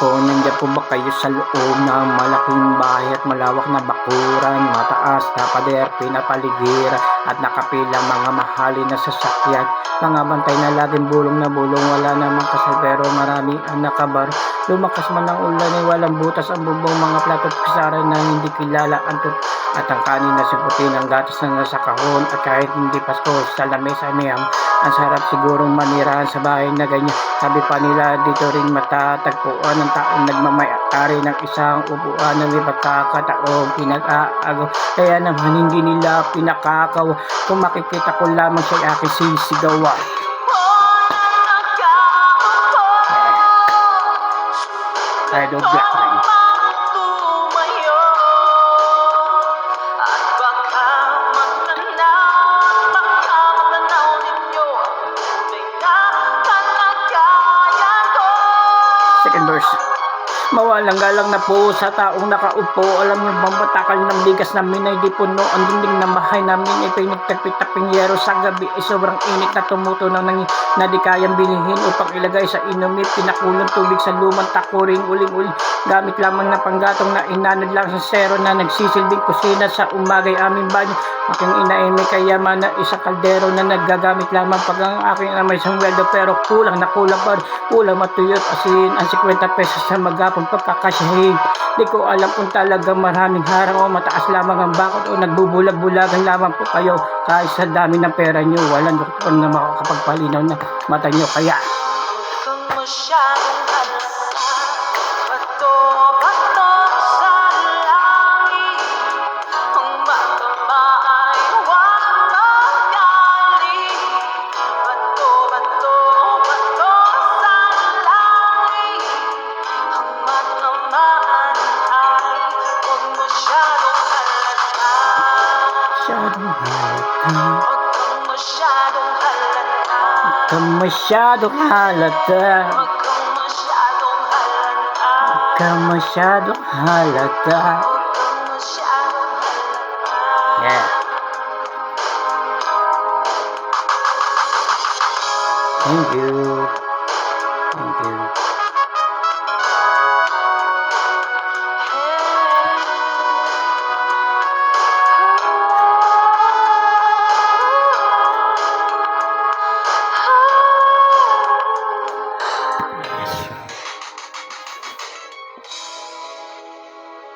po, nandiyan po ba kayo sa loob ng malaking bahay at malawak na bakuran, mataas na pader, pinapaligiran at nakapilang mga mahalin na sasakyan, mga bantay na laging bulong na bulong, wala namang kasal pero marami ang nakabaro. Lumakas man ang ulan ay walang butas ang bubong, mga plato't kutsara na hindi kilala ang at ang kanin na siputin, ang gatas na nasa kahon, at kahit hindi Pasko sa lamesa niyam, ang sarap sigurong manirahan sa bahay na ganyan. Sabi pa nila dito rin matatagpuan ng taong nagmamayari ng isang upuan na may pagkakataong pinag-aagaw. Kaya naman hindi nila pinakakaw, kung makikita ko lamang siya'y aking sisigawan. Idol Blackman. Second verse. Mawalang galang na po sa taong nakaupo. Alam niyo bang batakal ng bigas namin ay di puno. Ang dingding ng bahay namin ay pinagtagpitaping yero. Sa gabi ay sobrang init na tumutunaw na di kayang bilihin upang ilagay sa inumin. Pinakulong tubig sa lumang takuring uling-uling. Gamit lamang na panggatong na inanod lang sa sero na nagsisilbing kusina sa umagay aming banyo. Aking ina ay may kayaman na isang kaldero na naggagamit lamang pag ang aking na may sangweldo, pero kulang na kulang pa rin. Kulang matuyot asin ang 50 pesos sa magapong pagkakasyahin. Di ko alam kung talagang maraming harang o mataas lamang ang bakot o nagbubulag-bulagan lamang po kayo. Kahit sa dami ng pera nyo, walang doktor na makakapagpalinaw na mata nyo. Kaya masyadong halata. Huwag ka masyadong halata. Yeah. Thank you. Thank you.